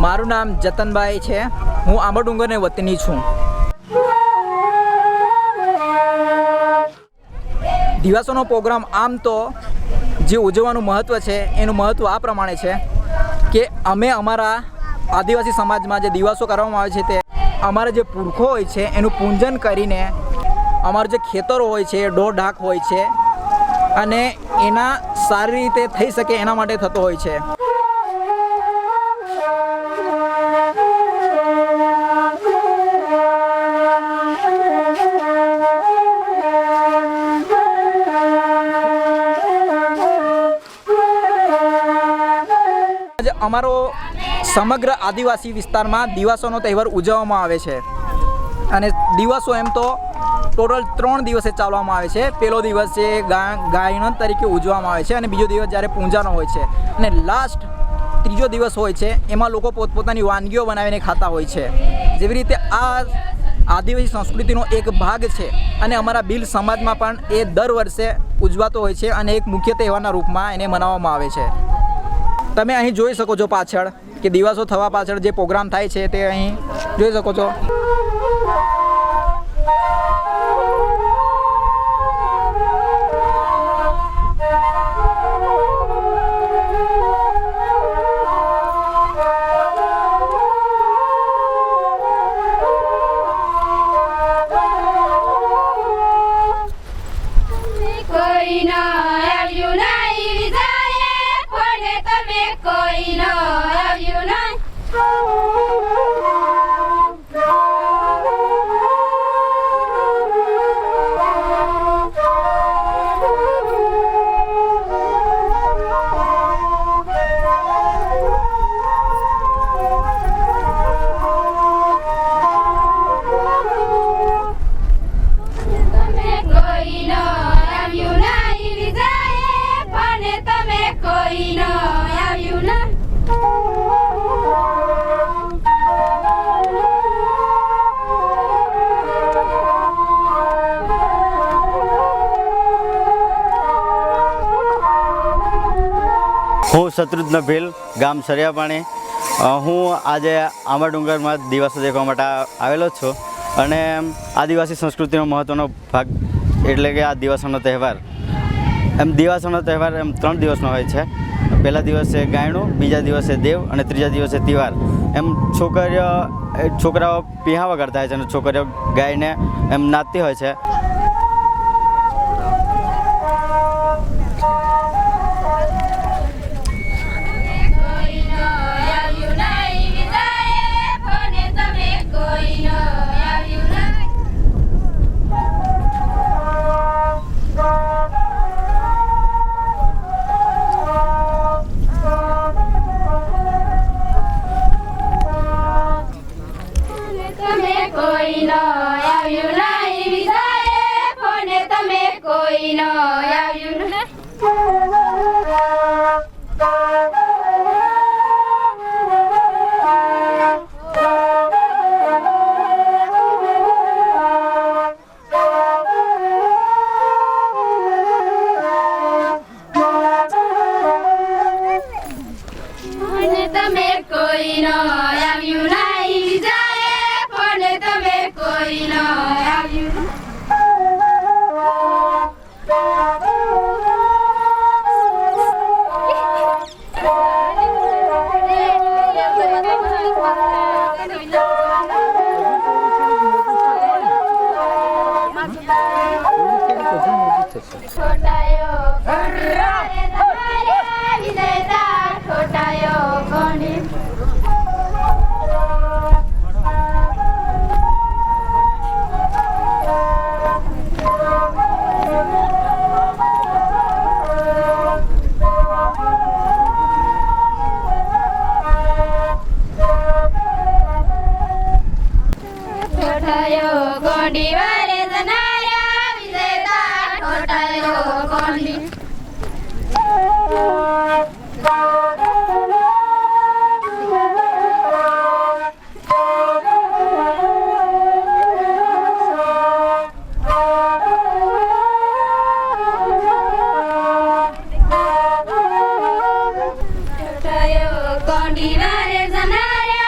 મારું નામ જતનભાઈ છે। હું આંબાડુંગરને વતની છું। દિવાસોનો પ્રોગ્રામ આમ તો જે ઉજવવાનું મહત્ત્વ છે એનું મહત્ત્વ આ પ્રમાણે છે કે અમે અમારા આદિવાસી સમાજમાં જે દિવાસો કરવામાં આવે છે તે અમારા જે પુરખો હોય છે એનું પૂજન કરીને અમારું જે ખેતરો હોય છે ઢોર ઢાક હોય છે અને એના સારી રીતે થઈ શકે એના માટે થતો હોય છે। અમારો સમગ્ર આદિવાસી વિસ્તારમાં દિવાસોનો તહેવાર ઉજવવામાં આવે છે અને દિવસો એમ તો ટોટલ 3 દિવસે ચાલવામાં આવે છે। પહેલો દિવસ છે ગાયન તરીકે ઉજવવામાં આવે છે અને બીજો દિવસ જ્યારે પૂજાનો હોય છે અને લાસ્ટ ત્રીજો દિવસ હોય છે એમાં લોકો પોતપોતાની વાનગીઓ બનાવીને ખાતા હોય છે। જેવી રીતે આ આદિવાસી સંસ્કૃતિનો એક ભાગ છે અને અમારા ભીલ સમાજમાં પણ એ દર વર્ષે ઉજવાતો હોય છે અને એક મુખ્ય તહેવારના રૂપમાં એને મનાવવામાં આવે છે। તમે અહીં જોઈ શકો છો પાછળ કે દિવાસો થવા પાછળ જે પ્રોગ્રામ થાય છે તે અહીં જોઈ શકો છો। હું શત્રુઘ્ન ભીલ ગામ સરિયાપાણી। હું આજે આંબાડુંગરમાં દિવાસો દેખવા માટે આવેલો છું અને આદિવાસી સંસ્કૃતિનો મહત્ત્વનો ભાગ એટલે કે આ દિવાસોનો તહેવાર દિવાસોનો તહેવાર 3 દિવસનો હોય છે। પહેલા દિવસે ગાયણું, બીજા દિવસે દેવ અને ત્રીજા દિવસે તિવાર। છોકરાઓ પીહા વગાડતા હોય છે અને છોકરીઓ ગાયને નાચતી હોય છે। કોંડીવારે જનારે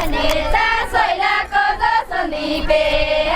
Necha soy la cosa sondipe